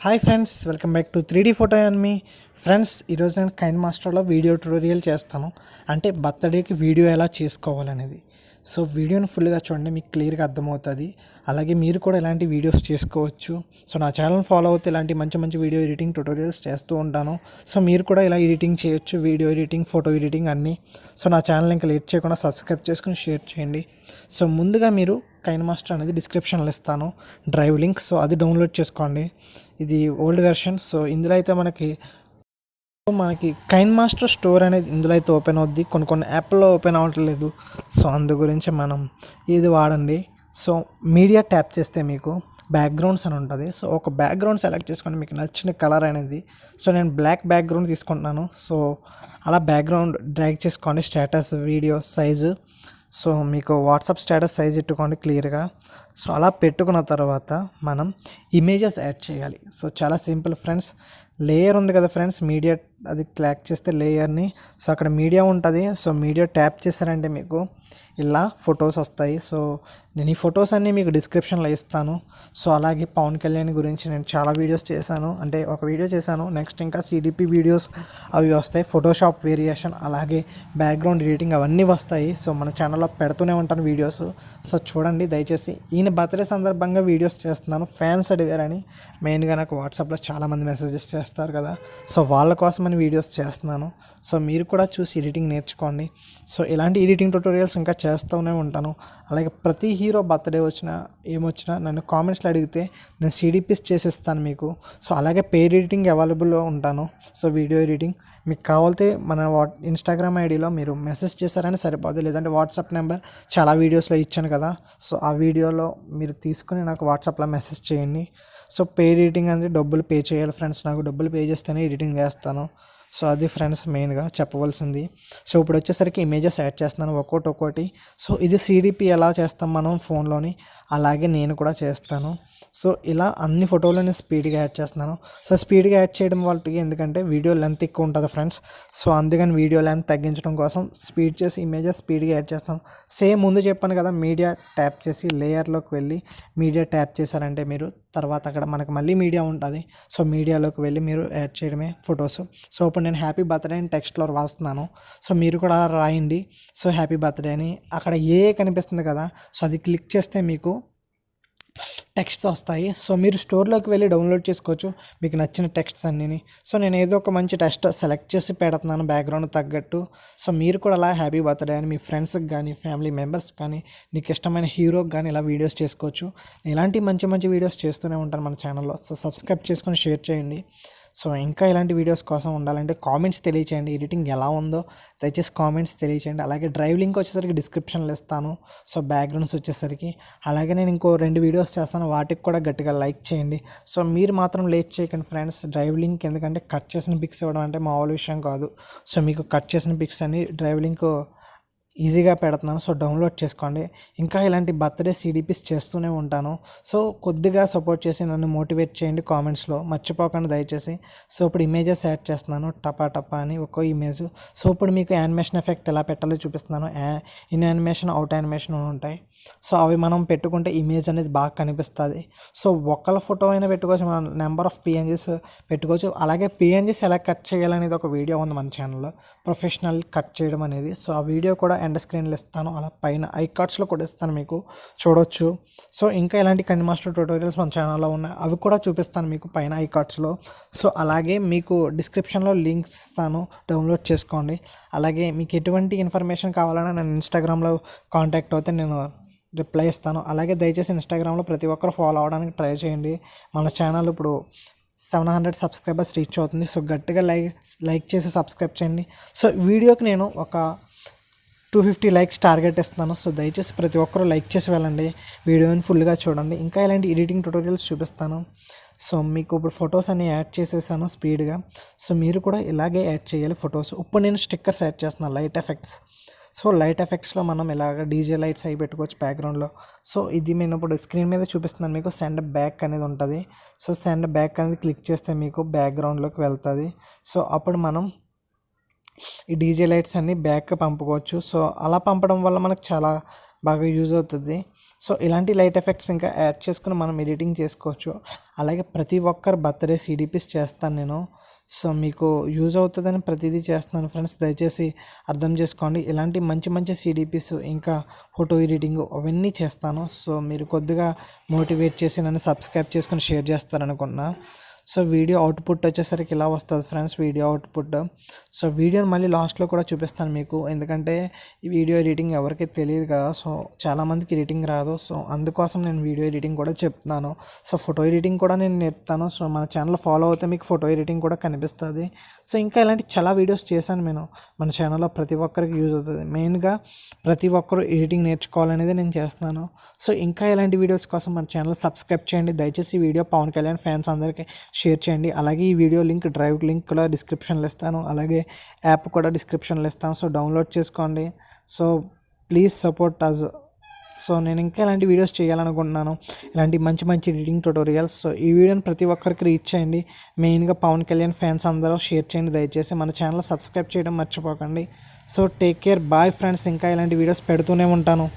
Hi friends, welcome back to 3D photo and me friends. ఈరోజు నేను కైన్మాస్టర్లో video tutorial చేస్తాను. అంటే బర్త్డేకి వీడియో ఎలా చేసుకోవాలనేది. సో వీడియోని ఫుల్గా చూడండి, మీకు క్లియర్గా అర్థమవుతుంది. అలాగే మీరు కూడా ఇలాంటి వీడియోస్ చేసుకోవచ్చు. సో నా ఛానల్ ఫాలో అవుతే ఇలాంటి మంచి మంచి వీడియో ఎడిటింగ్ ట్యూటోరియల్స్ చేస్తూ ఉంటాను. సో మీరు కూడా ఇలా ఎడిటింగ్ చేయొచ్చు, వీడియో ఎడిటింగ్, ఫోటో ఎడిటింగ్ అన్నీ. సో నా ఛానల్ ఇంకా లేట్ చేయకుండా సబ్స్క్రైబ్ చేసుకుని షేర్ చేయండి. సో ముందుగా మీరు కైన్మాస్టర్ అనేది డిస్క్రిప్షన్లో ఇస్తాను డ్రైవ్ లింక్. సో అది డౌన్లోడ్ చేసుకోండి. ఇది ఓల్డ్ వెర్షన్. సో ఇందులో అయితే మనకి కైన్మాస్టర్ స్టోర్ అనేది ఇందులో అయితే ఓపెన్ అవుద్ది. కొన్ని యాప్లో ఓపెన్ అవ్వట్లేదు. సో అందు గురించి మనం ఇది వాడండి. సో మీడియా ట్యాప్ చేస్తే మీకు బ్యాక్గ్రౌండ్స్ అని ఉంటుంది. సో ఒక బ్యాక్గ్రౌండ్ సెలెక్ట్ చేసుకొని మీకు నచ్చిన కలర్ అనేది. సో నేను బ్లాక్ బ్యాక్గ్రౌండ్ తీసుకుంటున్నాను. సో అలా బ్యాక్గ్రౌండ్ డ్రాగ్ చేసుకోండి. Status, video size. సో మీకు వాట్సాప్ స్టేటస్ సైజ్ పెట్టుకోండి క్లియర్గా. సో అలా పెట్టుకున్న తర్వాత మనం ఇమేజెస్ యాడ్ చేయాలి. సో చాలా సింపుల్ ఫ్రెండ్స్. లేయర్ ఉంది కదా ఫ్రెండ్స్, మీడియా అది క్లిక్ చేస్తే లేయర్ని, సో అక్కడ మీడియా ఉంటుంది. సో మీడియా ట్యాప్ చేశారంటే మీకు ఇలా ఫొటోస్ వస్తాయి. సో నేను ఈ ఫొటోస్ అన్నీ మీకు డిస్క్రిప్షన్లో ఇస్తాను. సో అలాగే పవన్ కళ్యాణ్ గురించి నేను చాలా వీడియోస్ చేశాను. అంటే ఒక వీడియో చేశాను. నెక్స్ట్ ఇంకా CDP వీడియోస్ అవి వస్తాయి. ఫోటోషాప్ వేరియేషన్, అలాగే బ్యాక్గ్రౌండ్ ఎడిటింగ్ అవన్నీ వస్తాయి. సో మన ఛానల్లో పెడుతూనే ఉంటాను వీడియోస్. సో చూడండి దయచేసి. ఈయన బర్త్డే సందర్భంగా వీడియోస్ చేస్తున్నాను. ఫ్యాన్స్ అడిగారని మెయిన్గా నాకు వాట్సాప్లో చాలామంది మెసేజెస్ చేస్తారు కదా. సో వాళ్ళ కోసమని వీడియోస్ చేస్తున్నాను. సో మీరు కూడా చూసి ఎడిటింగ్ నేర్చుకోండి. సో ఇలాంటి ఎడిటింగ్ ట్యూటోరియల్స్ ఇంకా చేస్తూనే ఉంటాను. అలాగే ప్రతి హీరో బర్త్డే వచ్చినా ఏమొచ్చినా నన్ను కామెంట్స్లో అడిగితే నేను CDPs చేసిస్తాను మీకు. సో అలాగే పెయిడ్ ఎడిటింగ్ అవైలబుల్లో ఉంటాను. సో వీడియో ఎడిటింగ్ మీకు కావాలితే మన ఇన్స్టాగ్రామ్ ఐడిలో మీరు మెసేజ్ చేశారని సరిపోదు. లేదంటే వాట్సాప్ నెంబర్ చాలా వీడియోస్లో ఇచ్చాను కదా. సో ఆ వీడియోలో మీరు తీసుకుని నాకు వాట్సాప్లో మెసేజ్ చేయండి. సో పెయిడ్ ఎడిటింగ్ అనేది డబ్బులు పే చేయాలి ఫ్రెండ్స్. నాకు డబ్బులు పే చేస్తేనే ఎడిటింగ్ చేస్తాను. సో అది ఫ్రెండ్స్ మెయిన్గా చెప్పవలసింది. సో ఇప్పుడు వచ్చేసరికి ఇమేజెస్ యాడ్ చేస్తున్నాను ఒక్కోటి. సో ఇది CDP ఎలా చేస్తాం మనం ఫోన్లోని, అలాగే నేను కూడా చేస్తాను. సో ఇలా అన్ని ఫోటోలని స్పీడ్గా యాడ్ చేస్తున్నాను. సో స్పీడ్గా యాడ్ చేయడం వాళ్ళకి ఎందుకంటే వీడియో లెంత్ ఎక్కువ ఉంటుంది ఫ్రెండ్స్. సో అందుకని వీడియో లెంత్ తగ్గించడం కోసం స్పీడ్ చేసి ఇమేజెస్ స్పీడ్గా యాడ్ చేస్తాను. సేమ్ ముందు చెప్పాను కదా, మీడియా ట్యాప్ చేసి లేయర్లోకి వెళ్ళి మీడియా ట్యాప్ చేశారంటే మీరు తర్వాత అక్కడ మనకు మళ్ళీ మీడియా ఉంటుంది. సో మీడియాలోకి వెళ్ళి మీరు యాడ్ చేయడమే ఫొటోస్. సో ఇప్పుడు నేను హ్యాపీ బర్త్డే అని టెక్స్ట్లో రాస్తున్నాను. సో మీరు కూడా రాయండి. సో హ్యాపీ బర్త్డే అని అక్కడ కనిపిస్తుంది కదా. సో అది క్లిక్ చేస్తే మీకు టెక్స్ట్స్ వస్తాయి. సో మీరు స్టోర్లోకి వెళ్ళి డౌన్లోడ్ చేసుకోవచ్చు మీకు నచ్చిన టెక్స్ట్స్ అన్నీ. సో నేను ఏదో ఒక మంచి టెక్స్ట్ సెలెక్ట్ చేసి పెడుతున్నాను బ్యాక్గ్రౌండ్ తగ్గట్టు. సో మీరు కూడా అలా హ్యాపీ బర్త్డే అని మీ ఫ్రెండ్స్కి కానీ, ఫ్యామిలీ మెంబర్స్ కానీ, నీకు ఇష్టమైన హీరోకి కానీ ఇలా వీడియోస్ చేసుకోవచ్చు. ఇలాంటి మంచి మంచి వీడియోస్ చేస్తూనే ఉంటాను మన ఛానల్లో. సో సబ్స్క్రైబ్ చేసుకొని షేర్ చేయండి. సో ఇంకా ఇలాంటి వీడియోస్ కోసం ఉండాలంటే కామెంట్స్ తెలియచేయండి. ఎడిటింగ్ ఎలా ఉందో దయచేసి కామెంట్స్ తెలియచేయండి. అలాగే డ్రైవ్ లింక్ వచ్చేసరికి డిస్క్రిప్షన్లో ఇస్తాను. సో బ్యాక్గ్రౌండ్స్ వచ్చేసరికి అలాగే నేను ఇంకో 2 వీడియోస్ చేస్తాను, వాటికి కూడా గట్టిగా లైక్ చేయండి. సో మీరు మాత్రం లేట్ చేయకండి ఫ్రెండ్స్. డ్రైవ్ లింక్ ఎందుకంటే కట్ చేసిన పిక్స్ ఇవ్వడం అంటే మామూలు విషయం కాదు. సో మీకు కట్ చేసిన పిక్స్ అని డ్రైవ్ లింక్ ఈజీగా పెడుతున్నాను. సో డౌన్లోడ్ చేసుకోండి. ఇంకా ఇలాంటి బర్త్డే CDPs చేస్తూనే ఉంటాను. సో కొద్దిగా సపోర్ట్ చేసి నన్ను మోటివేట్ చేయండి కామెంట్స్లో, మర్చిపోకండి దయచేసి. సో ఇప్పుడు ఇమేజెస్ యాడ్ చేస్తున్నాను టపా అని ఒక్కో ఇమేజ్. సో ఇప్పుడు మీకు యానిమేషన్ ఎఫెక్ట్ ఎలా పెట్టాలో చూపిస్తున్నాను. ఇన్ యానిమేషన్, అవుట్ యానిమేషన్ ఉంటాయి. సో అవి మనం పెట్టుకుంటే ఇమేజ్ అనేది బాగా కనిపిస్తుంది. సో ఒక్కళ్ళ ఫోటో అయినా పెట్టుకోవచ్చు, మనం నెంబర్ ఆఫ్ PNGs పెట్టుకోవచ్చు. అలాగే PNGs ఎలా కట్ చేయాలనేది ఒక వీడియో ఉంది మన ఛానల్లో, ప్రొఫెషనల్ కట్ చేయడం అనేది. సో ఆ వీడియో కూడా ఎండ్ స్క్రీన్లో ఇస్తాను, అలా పైన ఐకార్డ్స్లో కూడా ఇస్తాను, మీకు చూడవచ్చు. సో ఇంకా ఇలాంటి కైన్మాస్టర్ ట్యూటోరియల్స్ మన ఛానల్లో ఉన్నాయి, అవి కూడా చూపిస్తాను మీకు పైన ఐకార్డ్స్లో. సో అలాగే మీకు డిస్క్రిప్షన్లో లింక్స్ ఇస్తాను, డౌన్లోడ్ చేసుకోండి. అలాగే మీకు ఎటువంటి ఇన్ఫర్మేషన్ కావాలన్నా నేను ఇన్స్టాగ్రామ్లో కాంటాక్ట్ అవుతే నేను రిప్లై ఇస్తాను. అలాగే దయచేసి ఇన్స్టాగ్రామ్లో ప్రతి ఒక్కరు ఫాలో అవడానికి ట్రై చేయండి. మన ఛానల్ ఇప్పుడు 700 సబ్స్క్రైబర్స్ రీచ్ అవుతుంది. సో గట్టిగా లైక్ చేసి సబ్స్క్రైబ్ చేయండి. సో వీడియోకి నేను ఒక 250 లైక్స్ టార్గెట్ ఇస్తున్నాను. సో దయచేసి ప్రతి ఒక్కరూ లైక్ చేసి వెళ్ళండి, వీడియోని ఫుల్గా చూడండి. ఇంకా ఇలాంటి ఎడిటింగ్ ట్యూటోరియల్స్ చూపిస్తాను. సో మీకు ఇప్పుడు ఫొటోస్ అన్ని యాడ్ చేసేసాను స్పీడ్గా. సో మీరు కూడా ఇలాగే యాడ్ చేయాలి ఫొటోస్. ఇప్పుడు నేను స్టిక్కర్స్ యాడ్ చేస్తున్నాను, లైట్ ఎఫెక్ట్స్. సో లైట్ ఎఫెక్ట్స్లో మనం ఇలాగ DJ లైట్స్ అవి పెట్టుకోవచ్చు బ్యాక్గ్రౌండ్లో. సో ఇది నేను ఇప్పుడు స్క్రీన్ మీద చూపిస్తున్నాను మీకు. సెండ్ బ్యాక్ అనేది ఉంటుంది. సో సెండ్ బ్యాక్ అనేది క్లిక్ చేస్తే మీకు బ్యాక్గ్రౌండ్లోకి వెళ్తుంది. సో అప్పుడు మనం ఈ DJ లైట్స్ అన్నీ బ్యాక్ పంపుకోవచ్చు. సో అలా పంపడం వల్ల మనకు చాలా బాగా యూజ్ అవుతుంది. సో ఇలాంటి లైట్ ఎఫెక్ట్స్ ఇంకా యాడ్ చేసుకుని మనం ఎడిటింగ్ చేసుకోవచ్చు. అలాగే ప్రతి ఒక్కరు బర్త్డే CDPs చేస్తాను నేను. సో మీకు యూజ్ అవుతుందని ప్రతిదీ చేస్తున్నాను ఫ్రెండ్స్, దయచేసి అర్థం చేసుకోండి. ఇలాంటి మంచి మంచి CDPs ఇంకా ఫోటో ఎడిటింగ్ అవన్నీ చేస్తాను. సో మీరు కొద్దిగా మోటివేట్ చేసి నన్ను సబ్స్క్రైబ్ చేసుకొని షేర్ చేస్తారనుకున్నా. సో వీడియో అవుట్పుట్ వచ్చేసరికి ఇలా వస్తుంది ఫ్రెండ్స్, వీడియో అవుట్పుట్. సో వీడియోని మళ్ళీ లాస్ట్లో కూడా చూపిస్తాను మీకు, ఎందుకంటే ఈ వీడియో ఎడిటింగ్ ఎవరికి తెలియదు కదా. సో చాలామందికి ఎడిటింగ్ రాదు. సో అందుకోసం నేను వీడియో ఎడిటింగ్ కూడా చెప్తున్నాను. సో ఫోటో ఎడిటింగ్ కూడా నేను నేర్పుతాను. సో మన ఛానల్ ఫాలో అవుతే మీకు ఫోటో ఎడిటింగ్ కూడా కనిపిస్తుంది. సో ఇంకా ఇలాంటి చాలా వీడియోస్ చేశాను నేను మన ఛానల్లో, ప్రతి ఒక్కరికి యూజ్ అవుతుంది. మెయిన్గా ప్రతి ఒక్కరు ఎడిటింగ్ నేర్చుకోవాలనేది నేను చేస్తున్నాను. సో ఇంకా ఇలాంటి వీడియోస్ కోసం మన ఛానల్ సబ్స్క్రైబ్ చేయండి. దయచేసి ఈ వీడియో పవన్ కళ్యాణ్ ఫ్యాన్స్ అందరికీ షేర్ చేయండి. అలాగే ఈ వీడియో లింక్, డ్రైవ్ లింక్ కూడా డిస్క్రిప్షన్లో ఇస్తాను. అలాగే యాప్ కూడా డిస్క్రిప్షన్లో ఇస్తాను. సో డౌన్లోడ్ చేసుకోండి. So please support us. So నేను ఇంకా ఇలాంటి వీడియోస్ చేయాలనుకుంటున్నాను, ఇలాంటి మంచి మంచి ఎడిటింగ్ ట్యుటోరియల్స్. సో ఈ వీడియోని ప్రతి ఒక్కరికి రీచ్ చేయండి. మెయిన్గా పవన్ కళ్యాణ్ ఫ్యాన్స్ అందరూ షేర్ చేయండి దయచేసి. మన ఛానల్ సబ్స్క్రైబ్ చేయడం మర్చిపోకండి. So take care, bye friends. ఇంకా ఇలాంటి వీడియోస్ పెడుతూనే ఉంటాను.